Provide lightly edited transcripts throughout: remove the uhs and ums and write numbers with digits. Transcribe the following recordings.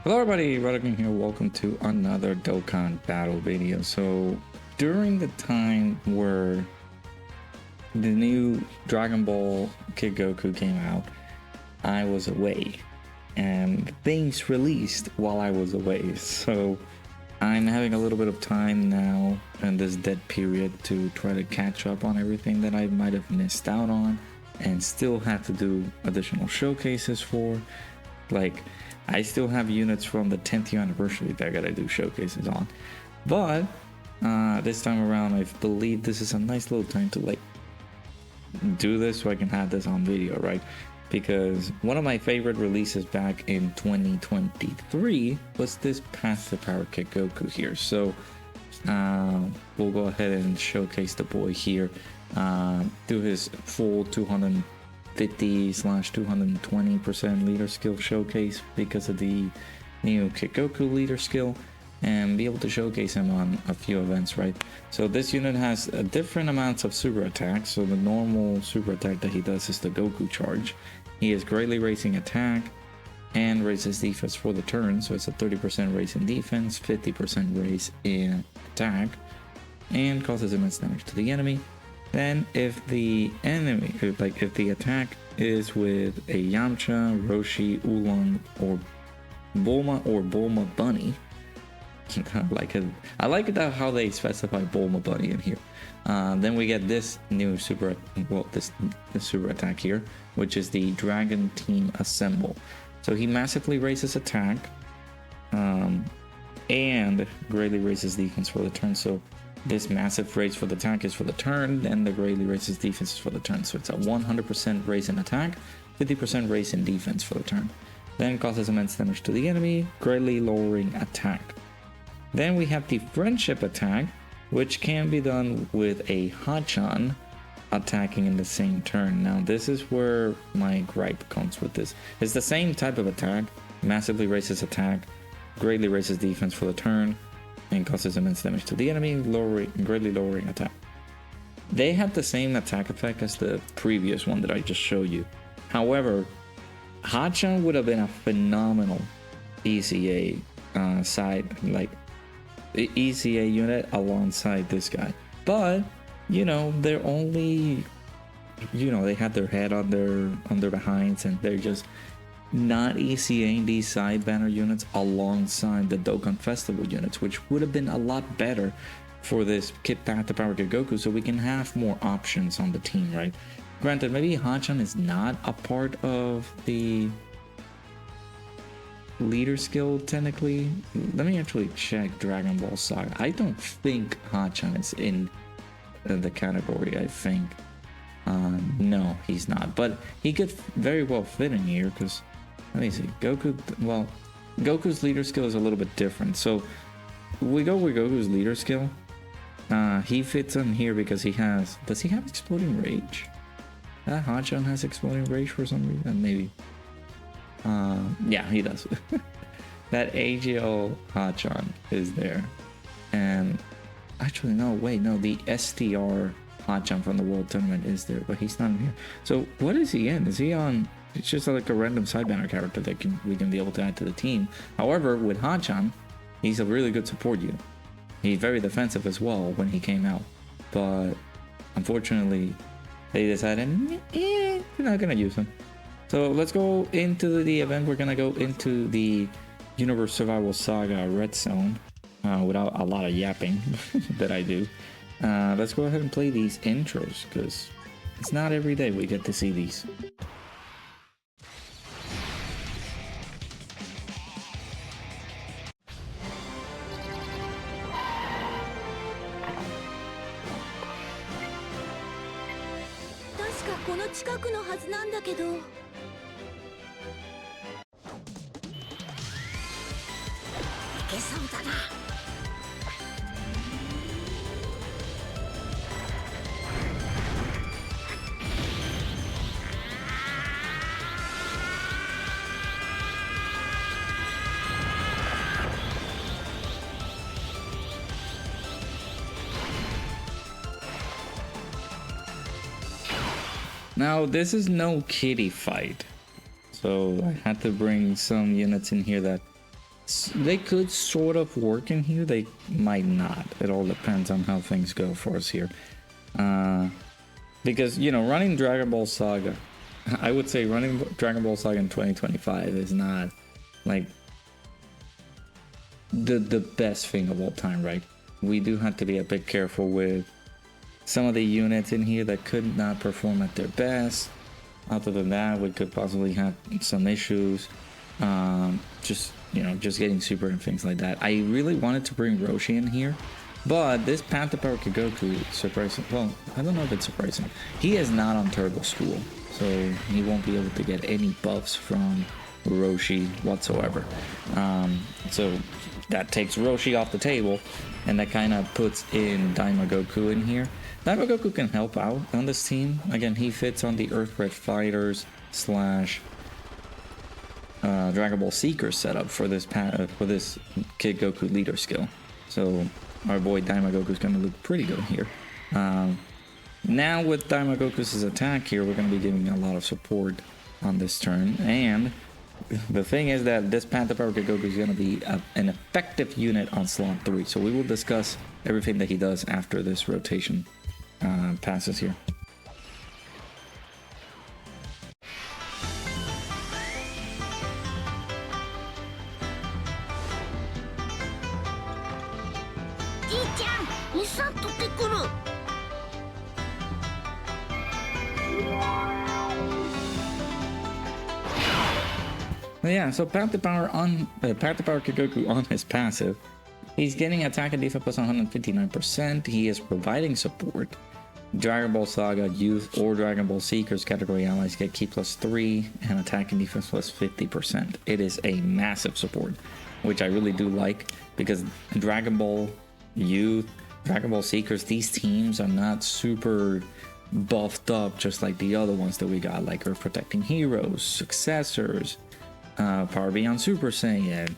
Hello everybody, Dokkan here. Welcome to another Dokkan battle video. So during the time where the new Dragon Ball Kid Goku came out, I was away and things released while I was away. So I'm having a little bit of time now in this dead period to try to catch up on everything that I might have missed out on and still have to do additional showcases for. Like, I still have units from the 10th year anniversary that I gotta do showcases on. But this time around, I believe this is a nice little time to like do this so I can have this on video, right? Because one of my favorite releases back in 2023 was this Path to Power Kid Goku here. So we'll go ahead and showcase the boy here. Do his full 250/220% leader skill showcase because of the new Kid Goku leader skill, and be able to showcase him on a few events, right? So this unit has different amounts of super attacks. So the normal super attack that he does is the Goku charge. He is greatly raising attack and raises defense for the turn, so it's a 30% raise in defense, 50% raise in attack, and causes immense damage to the enemy. Then if the enemy, if the attack is with a Yamcha, Roshi, Oolong, or Bulma Bunny, I like it how they specify Bulma Bunny in here. Then we get this new super, this super attack here, which is the Dragon Team Assemble. So he massively raises attack, and greatly raises defense for the turn. So this massive raise for the attack is for the turn, and the greatly raises defense is for the turn. So it's a 100% raise in attack, 50% raise in defense for the turn. Then causes immense damage to the enemy, greatly lowering attack. Then we have the friendship attack, which can be done with a Hachan attacking in the same turn. Now this is where my gripe comes with this. It's the same type of attack, massively raises attack, greatly raises defense for the turn, and causes immense damage to the enemy, greatly lowering attack. They have the same attack effect as the previous one that I just showed you. However, Hachan would have been a phenomenal EZA EZA unit alongside this guy. But they're only, they had their head on their behinds, and they're just not ECAing these side banner units alongside the Dokkan Festival units, which would have been a lot better for this Path to Power Kid Goku, so we can have more options on the team, right? Granted, maybe Hachan is not a part of the leader skill technically. Let me actually check Dragon Ball Saga. I don't think Hachan is in the category. I think no, he's not, but he could very well fit in here because, let me see, Goku's leader skill is a little bit different. So we go with Goku's leader skill. He fits in here because does he have exploding rage? That Hachan has exploding rage for some reason, maybe. Yeah, he does. That AGL Hachan is there. And actually, no, the STR Hachan from the World Tournament is there, but he's not in here. So what is he in? Is he on? It's just like a random side banner character that we can be able to add to the team. However, with Hachan, he's a really good support unit. He's very defensive as well when he came out. But unfortunately, they decided, we're not going to use him. So let's go into the event. We're going to go into the Universe Survival Saga Red Zone without a lot of yapping that I do. Let's go ahead and play these intros because it's not every day we get to see these. Now this is no kiddie fight, so I had to bring some units in here that they could sort of work in here. They might not. It all depends on how things go for us here. Because, you know, running Dragon Ball Saga, I would say running Dragon Ball Saga in 2025 is not like the best thing of all time, right? We do have to be a bit careful with some of the units in here that could not perform at their best. Other than that, we could possibly have some issues. Just, you know, just getting super and things like that. I really wanted to bring Roshi in here, but this Path to Power Goku, surprising. Well, I don't know if it's surprising. He is not on Turbo School, so he won't be able to get any buffs from Roshi whatsoever. So that takes Roshi off the table, and that kind of puts in Daima Goku in here. Daima Goku can help out on this team. Again, he fits on the Earthbred Fighters slash Dragon Ball Seeker setup for this Kid Goku leader skill. So our boy Daima Goku is going to look pretty good here. Now with Daima Goku's attack here, we're going to be giving a lot of support on this turn. And the thing is that this Path to Power Goku is going to be an effective unit on slot 3. So we will discuss everything that he does after this rotation passes here. Yeah, so Path to Power Goku on his passive, he's getting attack and defense plus 159%. He is providing support. Dragon Ball Saga, Youth, or Dragon Ball Seekers category allies get Ki plus 3 and attack and defense plus 50%. It is a massive support, which I really do like, because Dragon Ball Youth, Dragon Ball Seekers, these teams are not super buffed up just like the other ones that we got, like Earth Protecting Heroes, Successors, Power Beyond Super Saiyan.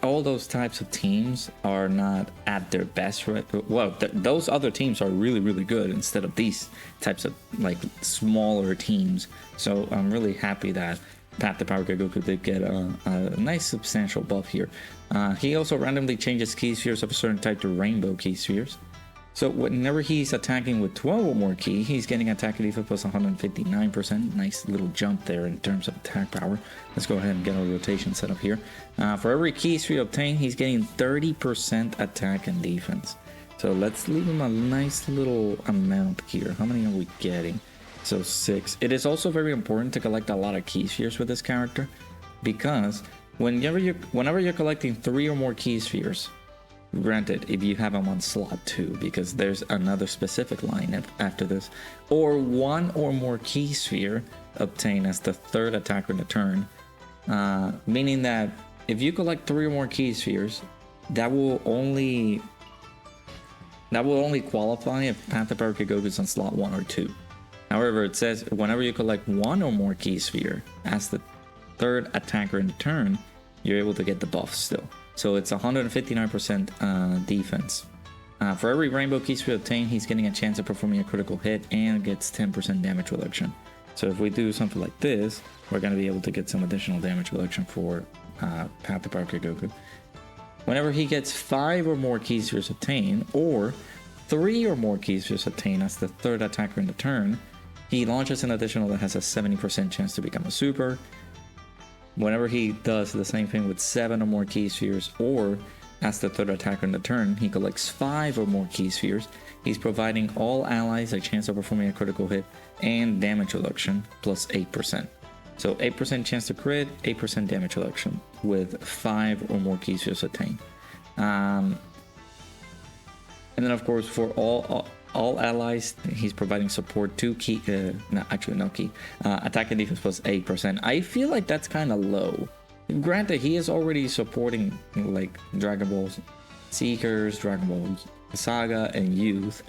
All those types of teams are not at their best, right? Well, those other teams are really, really good instead of these types of like smaller teams. So I'm really happy that Path to Power Goku did get a nice substantial buff here. He also randomly changes Ki spheres of a certain type to Rainbow Ki spheres. So whenever he's attacking with 12 or more Ki, he's getting attack and defense plus 159%. Nice little jump there in terms of attack power. Let's go ahead and get our rotation set up here. For every Ki sphere obtained, he's getting 30% attack and defense. So let's leave him a nice little amount here. How many are we getting? So 6. It is also very important to collect a lot of Ki spheres with this character, because whenever you're collecting 3 or more Ki spheres, granted, if you have them on slot 2, because there's another specific line after this, or 1 or more Ki sphere obtained as the third attacker in the turn, meaning that if you collect 3 or more Ki spheres, that will only qualify if Path to Power Goku is on slot 1 or 2. However, it says whenever you collect 1 or more Ki sphere as the third attacker in the turn, you're able to get the buff still. So it's 159% defense. For every Rainbow Ki sphere obtained, he's getting a chance of performing a critical hit and gets 10% damage reduction. So if we do something like this, we're going to be able to get some additional damage reduction for Path to Power Goku. Whenever he gets 5 or more Ki spheres obtained, or 3 or more Ki spheres obtained as the third attacker in the turn, he launches an additional that has a 70% chance to become a super. Whenever he does the same thing with 7 or more Ki spheres, or as the third attacker in the turn, he collects 5 or more Ki spheres, he's providing all allies a chance of performing a critical hit and damage reduction plus 8%. So 8% chance to crit, 8% damage reduction with 5 or more Ki spheres attained. And then of course for all allies, he's providing support to Ki, attack and defense plus 8%. I feel like that's kind of low. Granted, he is already supporting like Dragon Ball Seekers, Dragon Ball Saga, and Youth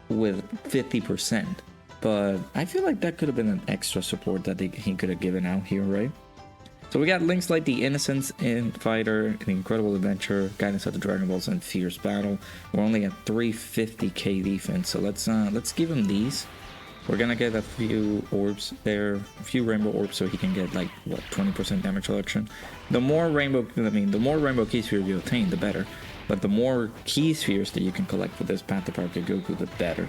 with 50%. But I feel like that could have been an extra support that he could have given out here, right? So we got links like the Innocence in Fighter, the Incredible Adventure, Guidance of the Dragon Balls, and Fierce Battle. We're only at 350k defense, so let's give him these. We're gonna get a few orbs there, a few rainbow orbs, so he can get like what 20% damage reduction. The more rainbow, the more rainbow key spheres you obtain, the better. But the more key spheres that you can collect with this Path to Power Goku, the better.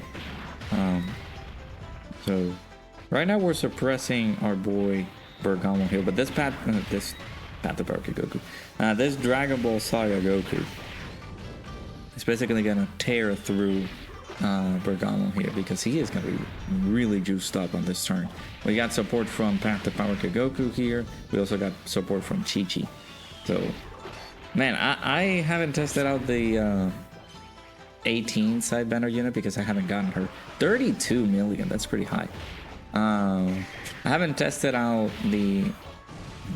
So right now we're suppressing our boy Bergamo here, but this Path to Power Goku, this Dragon Ball Saga Goku is basically gonna tear through Bergamo here, because he is going to be really juiced up on this turn. We got support from Path to Power Goku here. We also got support from Chi-Chi. So, man, I haven't tested out the 18 side banner unit because I haven't gotten her. 32 million, that's pretty high. I haven't tested out the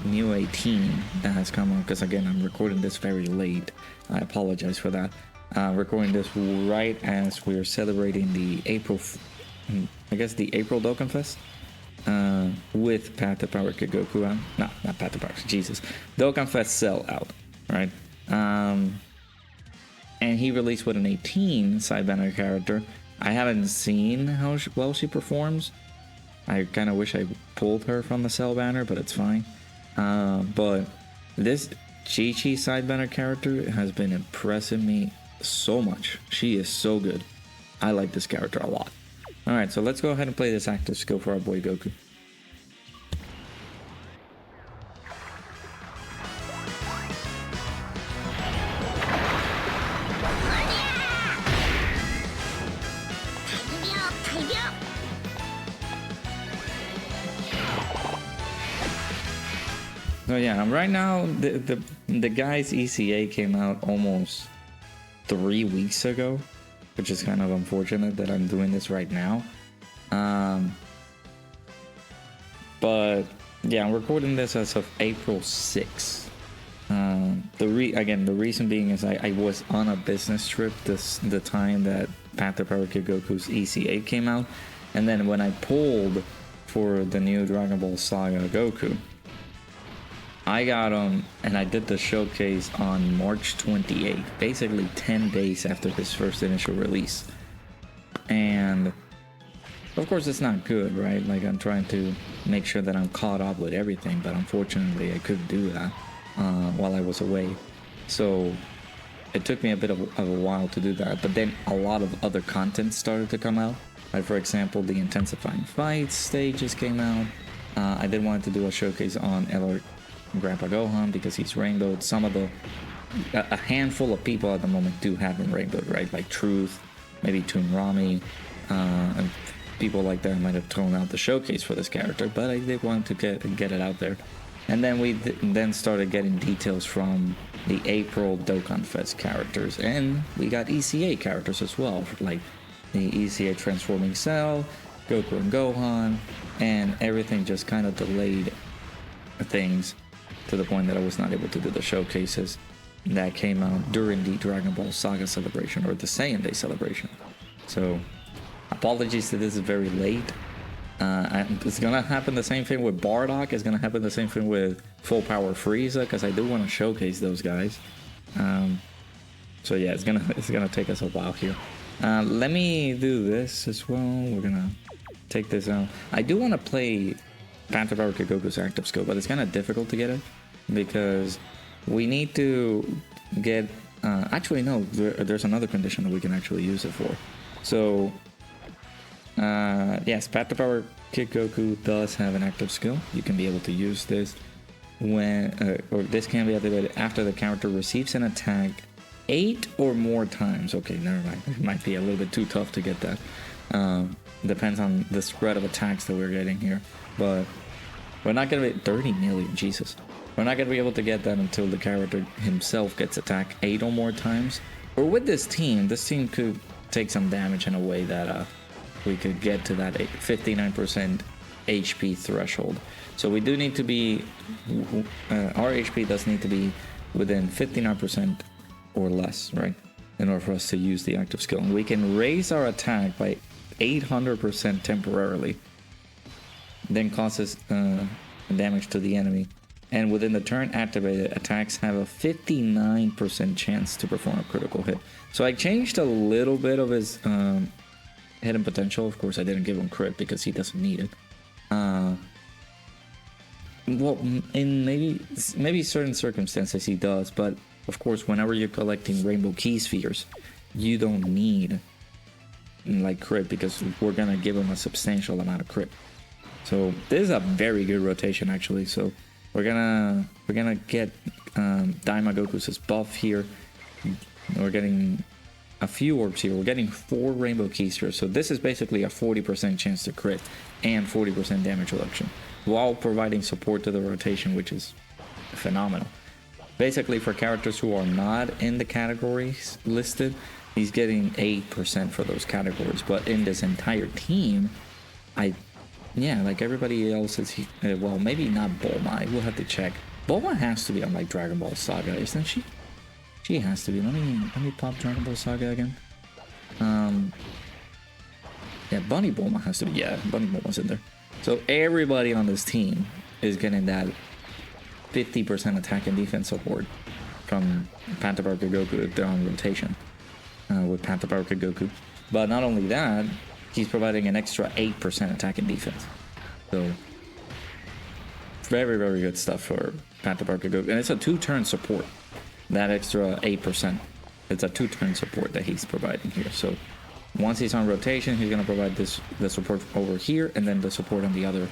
new 18 that has come out because, again, I'm recording this very late. I apologize for that. Recording this right as we're celebrating the April Dokkan Fest with Path to Power Goku. No, not Path to Power, Jesus. Dokkan Fest sell out, right? And he released with an 18 side banner character. I haven't seen how well she performs. I kind of wish I pulled her from the cell banner, but it's fine. But this Chi-Chi side banner character has been impressing me so much. She is so good. I like this character a lot. Alright, so let's go ahead and play this active skill for our boy Goku. So yeah, right now the guy's ECA came out almost 3 weeks ago, which is kind of unfortunate that I'm doing this right now. But yeah, I'm recording this as of April 6th. The reason being is I was on a business trip the time that Path to Power Goku's ECA came out, and then when I pulled for the new Dragon Ball Saga Goku, I got him and I did the showcase on March 28th, basically 10 days after his first initial release. And of course it's not good, right? Like, I'm trying to make sure that I'm caught up with everything, but unfortunately I couldn't do that while I was away. So it took me a bit of a while to do that, but then a lot of other content started to come out. Like, for example, the intensifying fights stages came out. I did want to do a showcase on LR Grandpa Gohan because he's rainbowed. A handful of people at the moment do have him rainbowed, right? Like Truth, maybe Toon Rami, and people like that might have thrown out the showcase for this character, but I did want to get it out there. And then we then started getting details from the April Dokkan Fest characters, and we got ECA characters as well, like the ECA Transforming Cell, Goku and Gohan, and everything just kind of delayed things to the point that I was not able to do the showcases that came out during the Dragon Ball Saga celebration, or the Saiyan Day celebration. So apologies that this is very late. It's gonna happen the same thing with Bardock. It's gonna happen the same thing with Full Power Frieza, because I do want to showcase those guys. So yeah, it's gonna take us a while here. Let me do this as well. We're gonna take this out. I do want to play Path to Power Goku's active skill, but it's kind of difficult to get it because we need to get. Actually, no. There's another condition that we can actually use it for. So, yes, Path to Power Goku does have an active skill. You can be able to use this when, or this can be activated after the character receives an attack 8 or more times. Okay, never mind. It might be a little bit too tough to get that. Depends on the spread of attacks that we're getting here. But we're not going to be 30 million, Jesus. We're not going to be able to get that until the character himself gets attacked 8 or more times. Or with this team could take some damage in a way that we could get to that 59% HP threshold. So we do need to be, our HP does need to be within 59% or less, right? In order for us to use the active skill. And we can raise our attack by 800% temporarily, then causes damage to the enemy, and within the turn activated attacks have a 59% chance to perform a critical hit. So I changed a little bit of his hidden potential. Of course, I didn't give him crit because he doesn't need it. Well, in maybe certain circumstances he does, but of course, whenever you're collecting rainbow key spheres, you don't need like crit because we're gonna give him a substantial amount of crit. So this is a very good rotation actually. So we're gonna get Daima Goku's buff here. We're getting a few orbs here. We're getting 4 rainbow key spheres. So this is basically a 40% chance to crit and 40% damage reduction, while providing support to the rotation, which is phenomenal. Basically, for characters who are not in the categories listed, he's getting 8% for those categories. But in this entire team, like everybody else is, well, maybe not Bulma. We'll have to check. Bulma has to be on like Dragon Ball Saga, isn't she? She has to be. Let me pop Dragon Ball Saga again. Yeah, Bunny Bulma has to be. Yeah, Bunny Bulma's in there. So everybody on this team is getting that 50% attack and defense support from Panther Barker Goku if they're on rotation with Panther Barker Goku. But not only that, he's providing an extra 8% attack and defense. So very, very good stuff for Panther Barker Goku. And it's a 2-turn support. That extra 8%. It's a 2-turn support that he's providing here. So once he's on rotation, he's going to provide the support over here, and then the support on the other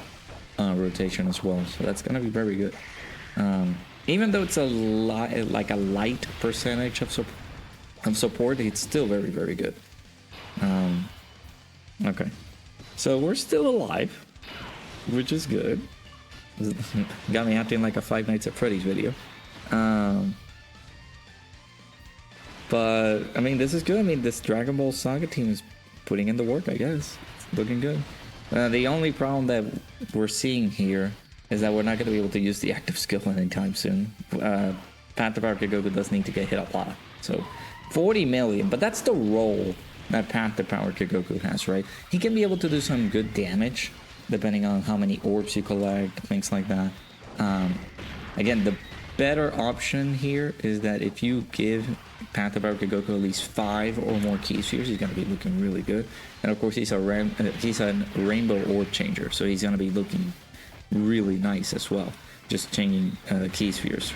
rotation as well. So that's going to be very good. Even though it's a light percentage of support, it's still very, very good. Okay, so we're still alive, which is good. Got me acting like a Five Nights at Freddy's video. But, I mean, this is good. I mean, this Dragon Ball Saga team is putting in the work, I guess. It's looking good. The only problem that we're seeing here is that we're not going to be able to use the active skill anytime soon. Panther Barker Goku does need to get hit a lot. So, 40 million. But that's the role that Panther Barker Goku has, right? He can be able to do some good damage, depending on how many orbs you collect, things like that. Again, the better option here is that if you give Panther Barker Goku at least 5 or more key spheres, he's going to be looking really good. And of course, he's a rainbow orb changer, so he's going to be looking really nice as well. Just changing key spheres.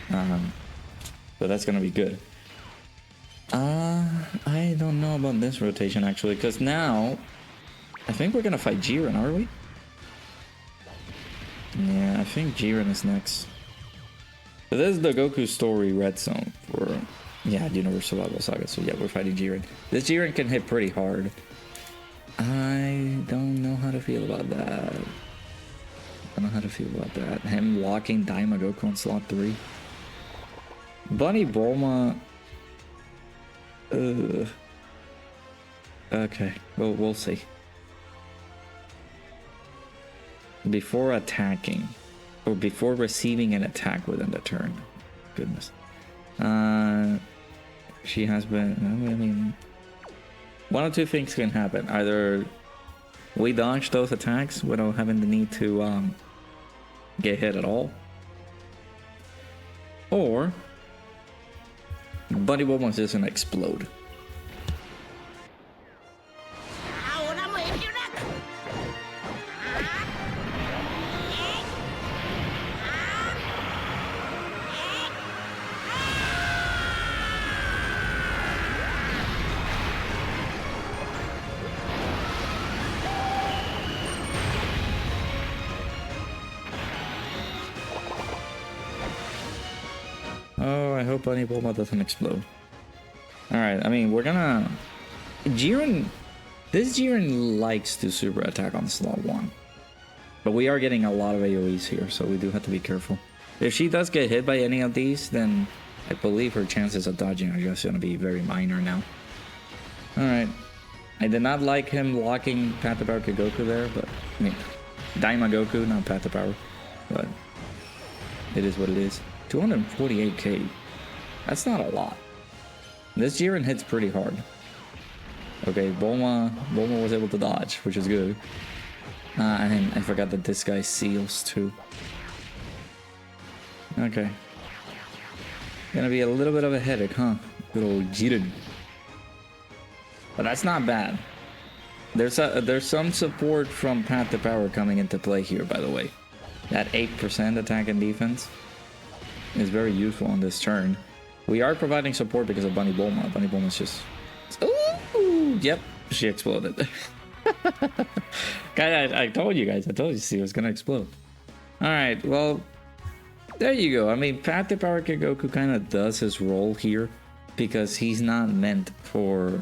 So that's going to be good. I don't know about this rotation actually, because now I think we're going to fight Jiren, are we? Yeah, I think Jiren is next. So this is the Goku story red zone for, yeah, Universal Survival Saga. So yeah, we're fighting Jiren. This Jiren can hit pretty hard. I don't know how to feel about that. I don't know how to feel about that. Him locking Daima Goku on slot 3. Bunny Bulma. Okay, well, we'll see. Before attacking, or before receiving an attack within the turn. Goodness. She has been, I mean, one of two things can happen. Either we dodge those attacks without having the need to get hit at all, or Bunny Bulma just gonna explode. Oh, I hope Bunny Bulma doesn't explode. Alright, I mean, we're gonna... Jiren... This Jiren likes to super attack on slot 1. But we are getting a lot of AoEs here, so we do have to be careful. If she does get hit by any of these, then I believe her chances of dodging are just gonna be very minor now. Alright. I did not like him locking Panther Barker Goku there, but... I mean, Daima Goku, not Panther Power. But... it is what it is. 248k. That's not a lot. This Jiren hits pretty hard. Okay, Bulma was able to dodge, which is good. And I forgot that this guy seals too. Okay. Gonna be a little bit of a headache, huh? Good old Jiren. But that's not bad. There's some support from Path to Power coming into play here, by the way. That 8% attack and defense is very useful on this turn. We are providing support because of Bunny Bulma. Bunny Bulma's just... Ooh! Yep, she exploded. Guys, I told you guys. I told you she was gonna explode. Alright, well... There you go. I mean, Path to Power Kid Goku kind of does his role here because he's not meant for...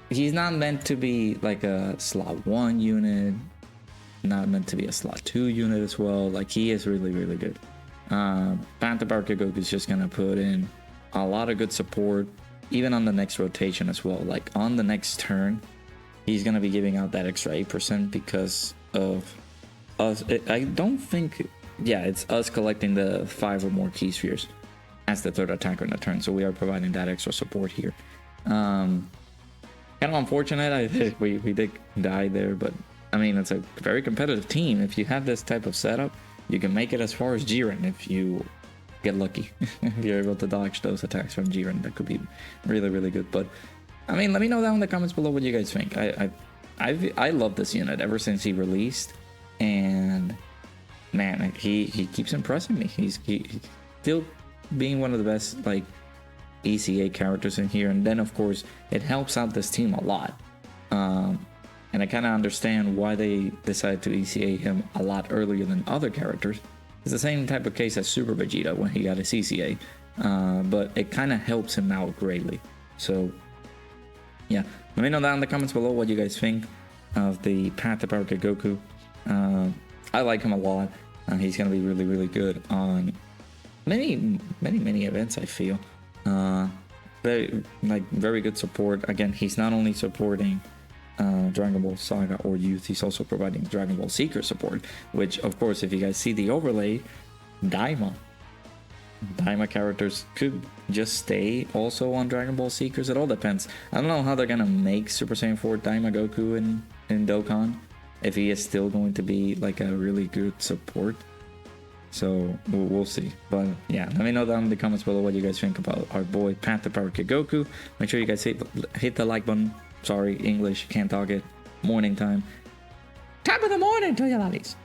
He's not meant to be like a slot 1 unit, not meant to be a slot 2 unit as well. Like, he is really, really good. Path to Power Kid Goku is just gonna put in a lot of good support, even on the next rotation as well. Like, on the next turn, he's gonna be giving out that extra 8% because of us. I don't think... Yeah, it's us collecting the 5 or more key spheres as the third attacker in the turn. So we are providing that extra support here. Kind of unfortunate. I think we did die there, but I mean, it's a very competitive team. If you have this type of setup, you can make it as far as Jiren if you get lucky. If you're able to dodge those attacks from Jiren, that could be really, really good. But I mean, let me know down in the comments below what you guys think. I love this unit ever since he released, and man, he keeps impressing me. He's still being one of the best like EZA characters in here, and then of course it helps out this team a lot. And I kind of understand why they decided to EZA him a lot earlier than other characters. It's the same type of case as Super Vegeta when he got his EZA, but it kind of helps him out greatly. So yeah, let me know down in the comments below what you guys think of the Path to Power Kid Goku. I like him a lot. He's gonna be really, really good on many events, I feel. Very good support. Again, he's not only supporting Dragon Ball Saga or Youth, he's also providing Dragon Ball Seeker support, which of course, if you guys see the overlay, Daima characters could just stay also on Dragon Ball Seekers. It all depends. I don't know how they're gonna make Super Saiyan 4 Daima Goku in Dokkan, if he is still going to be like a really good support. So we'll see. But yeah, let me know down in the comments below what you guys think about our boy Path to Power Kid Goku. Make sure you guys hit the like button. Sorry, English, can't talk it. Morning time. Top of the morning to you laddies.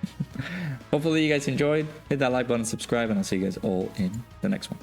Hopefully you guys enjoyed. Hit that like button, subscribe, and I'll see you guys all in the next one.